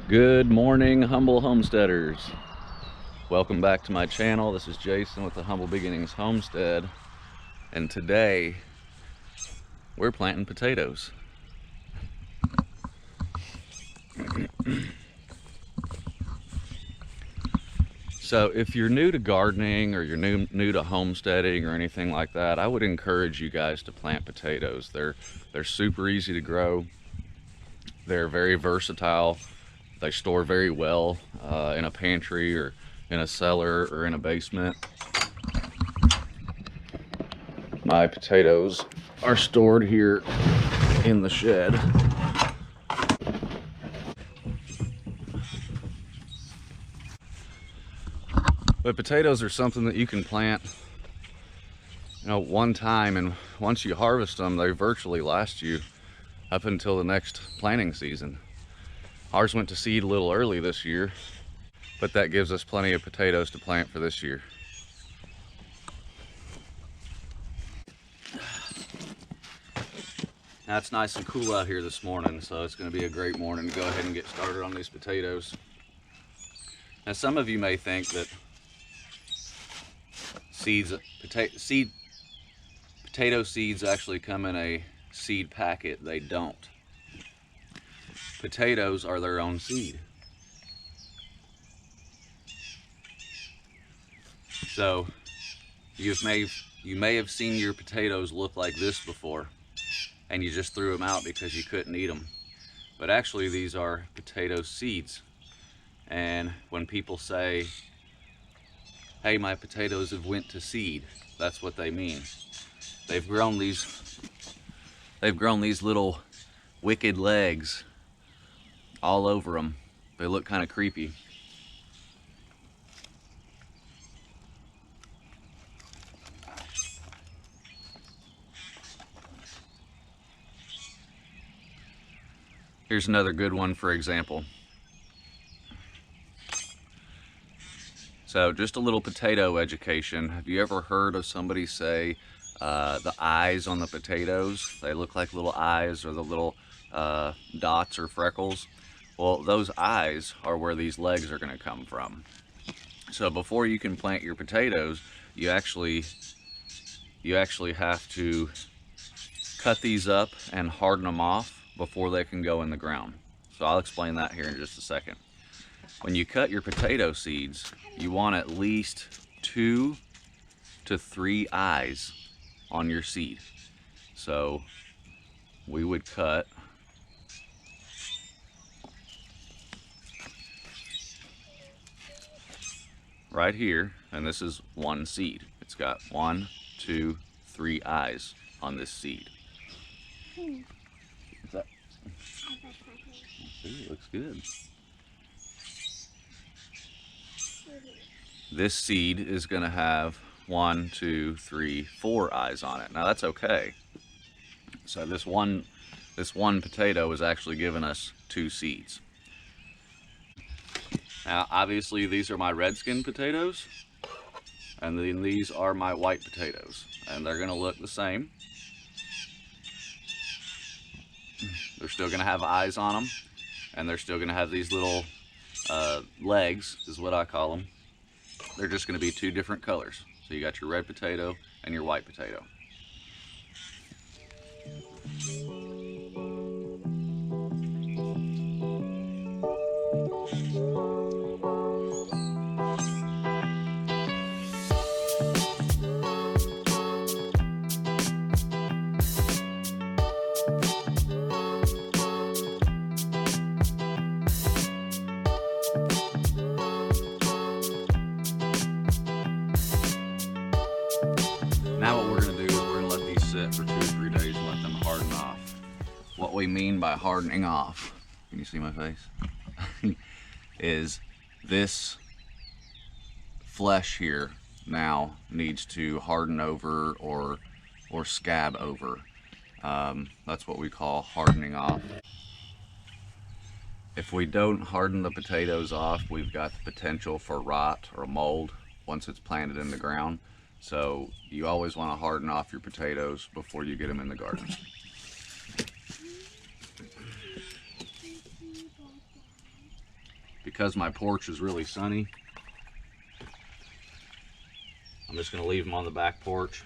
Good morning, humble homesteaders. Welcome back to my channel. This is Jason with the Humble Beginnings Homestead, and today we're planting potatoes. So if you're new to gardening or you're new to homesteading or anything like that, I would encourage you guys to plant potatoes. They're super easy to grow. They're very versatile. They store very well in a pantry or in a cellar or in a basement. My potatoes are stored here in the shed. But potatoes are something that you can plant, one time, and once you harvest them, they virtually last you up until the next planting season. Ours went to seed a little early this year, but that gives us plenty of potatoes to plant for this year. Now it's nice and cool out here this morning, so it's going to be a great morning to go ahead and get started on these potatoes. Now some of you may think that potato seeds actually come in a seed packet. They don't. Potatoes are their own seed. So you may have seen your potatoes look like this before, and you just threw them out because you couldn't eat them. But actually these are potato seeds. And when people say, hey, my potatoes have went to seed, that's what they mean. They've grown these little wicked legs all over them. They look kind of creepy. Here's another good one for example. So just a little potato education. Have you ever heard of somebody say the eyes on the potatoes, they look like little eyes, or the little dots or freckles? Well, those eyes are where these legs are going to come from. So before you can plant your potatoes, you actually have to cut these up and harden them off before they can go in the ground. So I'll explain that here in just a second. When you cut your potato seeds, you want at least 2 to 3 eyes on your seed. So we would cut right here, and this is one seed. It's got 1, 2, 3 eyes on this seed. What's that? See, it looks good. This seed is going to have 1, 2, 3, 4 eyes on it. Now that's okay. So this one potato is actually giving us 2 seeds. Now obviously these are my red skin potatoes, and then these are my white potatoes, and they're going to look the same. They're still going to have eyes on them, and they're still going to have these little legs, is what I call them. They're just going to be 2 different colors. So you got your red potato and your white potato. Now what we're going to do is we're going to let these sit for 2 or 3 days and let them harden off. What we mean by hardening off, can you see my face? Is this flesh here now needs to harden over or scab over. That's what we call hardening off. If we don't harden the potatoes off, we've got the potential for rot or mold once it's planted in the ground. So you always want to harden off your potatoes before you get them in the garden. because my porch is really sunny, I'm just gonna leave them on the back porch,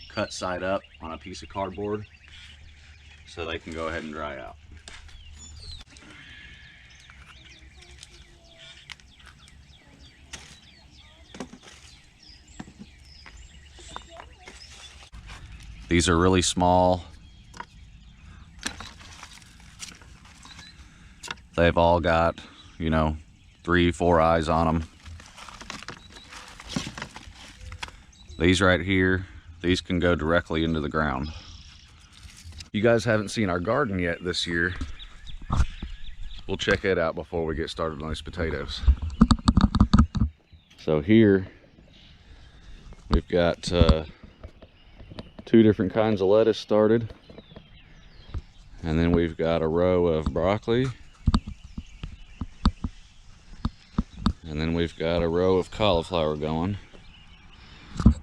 cut side up on a piece of cardboard so they can go ahead and dry out. These are really small. They've all got, you know, 3-4 eyes on them. These right here, these can go directly into the ground. You guys haven't seen our garden yet this year. We'll check it out before we get started on these potatoes. So here, we've got 2 different kinds of lettuce started. And then we've got a row of broccoli. And then we've got a row of cauliflower going.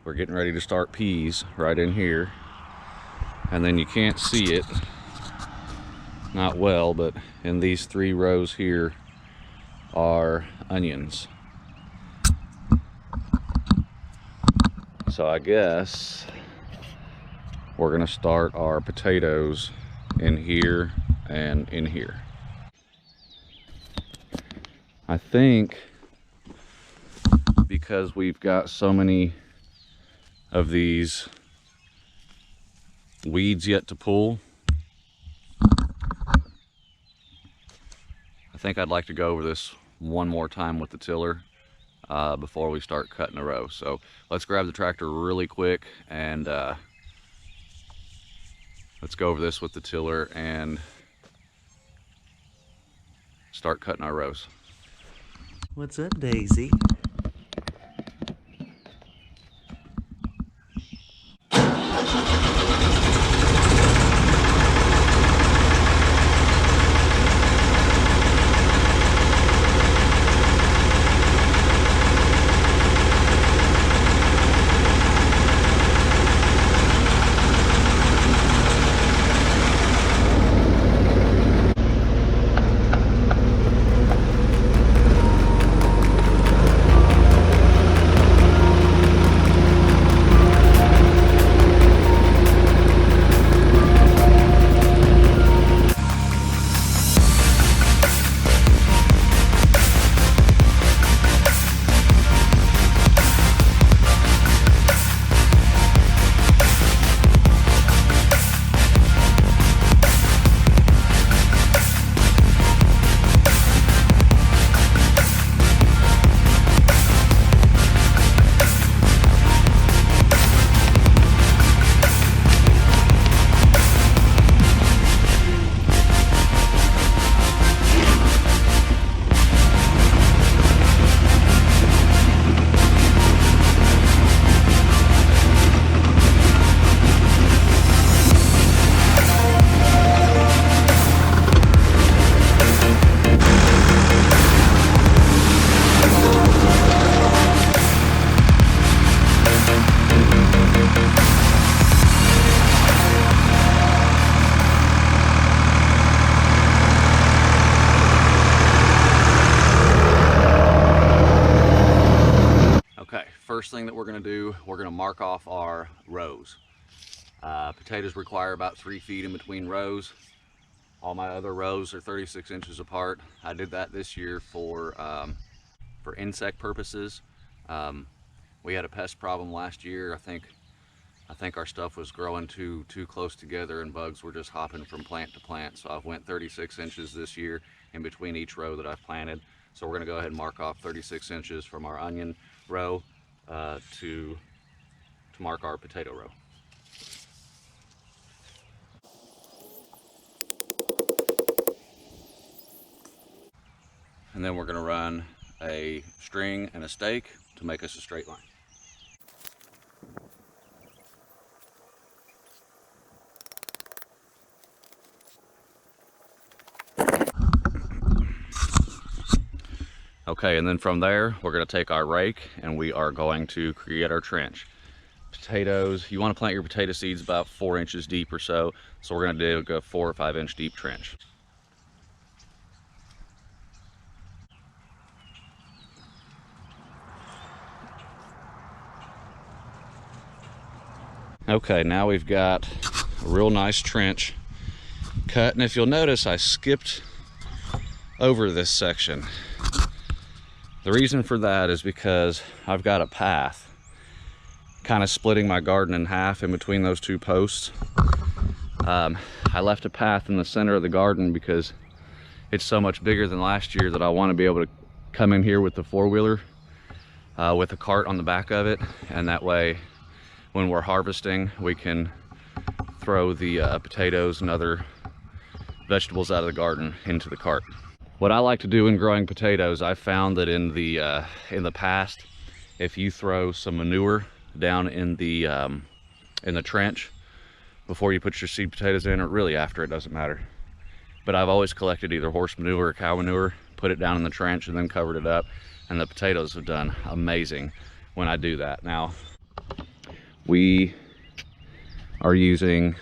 We're getting ready to start peas right in here. And then you can't see it, not well, but in these 3 rows here are onions. So I guess we're gonna start our potatoes in here and in here. I think because we've got so many of these weeds yet to pull, I think I'd like to go over this one more time with the tiller before we start cutting a row. So let's grab the tractor really quick and let's go over this with the tiller and start cutting our rows. What's up, Daisy? First thing that we're going to do, we're going to mark off our rows. Potatoes require about 3 feet in between rows. All my other rows are 36 inches apart. I did that this year for insect purposes. We had a pest problem last year. I think our stuff was growing too close together and bugs were just hopping from plant to plant. So I've went 36 inches this year in between each row that I've planted. So we're going to go ahead and mark off 36 inches from our onion row to mark our potato row. And then we're going to run a string and a stake to make us a straight line. Okay, and then from there, we're going to take our rake and we are going to create our trench. Potatoes, you want to plant your potato seeds about 4 inches deep or so. So we're going to dig a 4 or 5 inch deep trench. Okay, now we've got a real nice trench cut, and if you'll notice, I skipped over this section. The reason for that is because I've got a path kind of splitting my garden in half in between those two posts. I left a path in the center of the garden because it's so much bigger than last year that I want to be able to come in here with the four-wheeler with a cart on the back of it, and that way when we're harvesting we can throw the potatoes and other vegetables out of the garden into the cart. What I like to do in growing potatoes, I found that in the past, if you throw some manure down in the trench before you put your seed potatoes in, or really after, it doesn't matter. But I've always collected either horse manure or cow manure, put it down in the trench and then covered it up, and the potatoes have done amazing when I do that. Now, we are using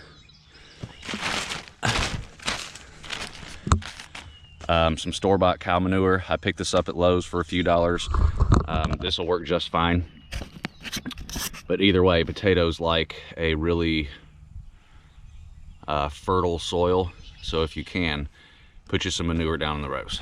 some store-bought cow manure. I picked this up at Lowe's for a few dollars. This will work just fine. But either way, potatoes like a really fertile soil. So if you can, put you some manure down in the rows.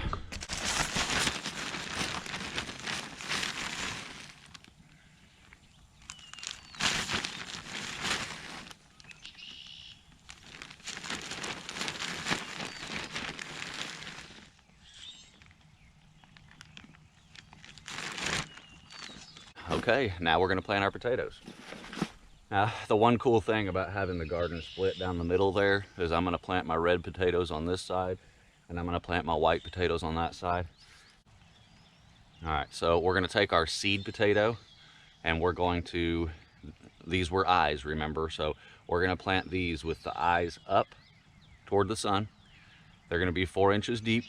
Okay, now we're gonna plant our potatoes. Now, the one cool thing about having the garden split down the middle there is I'm gonna plant my red potatoes on this side, and I'm gonna plant my white potatoes on that side. All right, so we're gonna take our seed potato, and we're going to, these were eyes, remember? So we're gonna plant these with the eyes up toward the sun. They're gonna be 4 inches deep.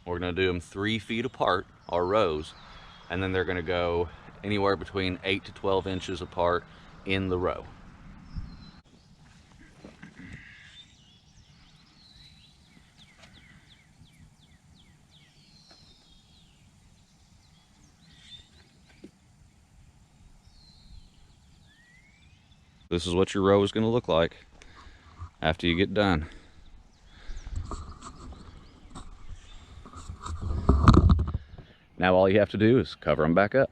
We're gonna do them 3 feet apart, our rows, and then they're gonna go anywhere between 8 to 12 inches apart in the row. This is what your row is going to look like after you get done. Now all you have to do is cover them back up.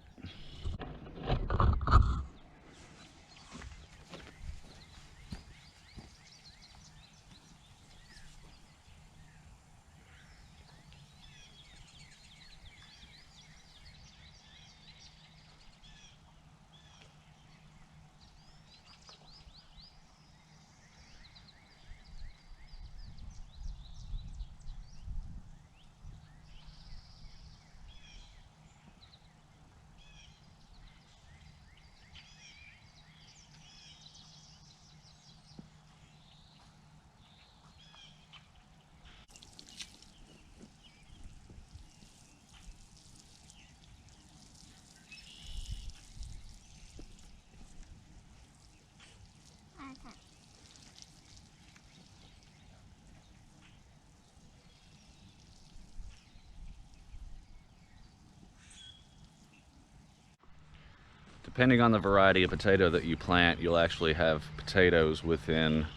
Depending on the variety of potato that you plant, you'll actually have potatoes within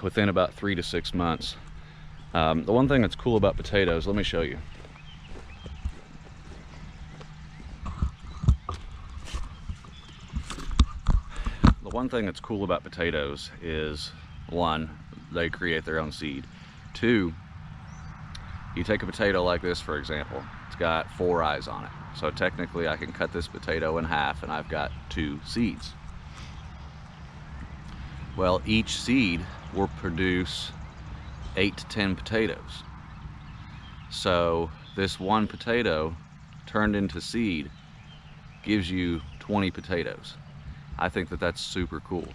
about 3 to 6 months. The one thing that's cool about potatoes, let me show you. The one thing that's cool about potatoes is, 1, they create their own seed. 2, you take a potato like this, for example, it's got 4 eyes on it. So technically I can cut this potato in half and I've got 2 seeds. Well, each seed will produce 8 to 10 potatoes. So this one potato turned into seed gives you 20 potatoes. I think that that's super cool.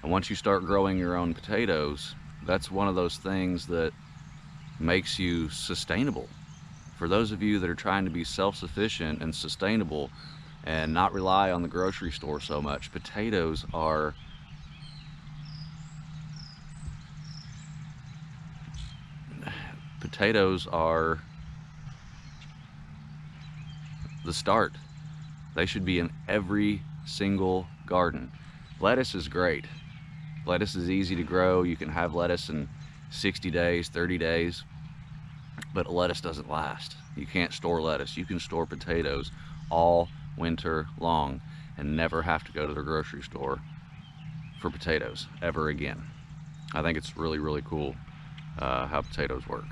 And once you start growing your own potatoes, that's one of those things that makes you sustainable. For those of you that are trying to be self-sufficient and sustainable and not rely on the grocery store so much, potatoes are the start. They should be in every single garden. lettuce is great. Lettuce is easy to grow. You can have lettuce in 60 days, 30 days, but lettuce doesn't last. You can't store lettuce. You can store potatoes all winter long and never have to go to the grocery store for potatoes ever again. I think it's really, really cool how potatoes work.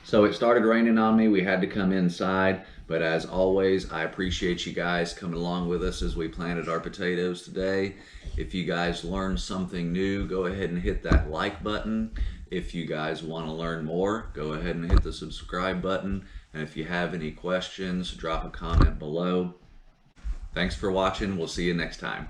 So it started raining on me. We had to come inside, but as always, I appreciate you guys coming along with us as we planted our potatoes today. If you guys learned something new, go ahead and hit that like button. If you guys want to learn more, go ahead and hit the subscribe button. And if you have any questions, drop a comment below. Thanks for watching. We'll see you next time.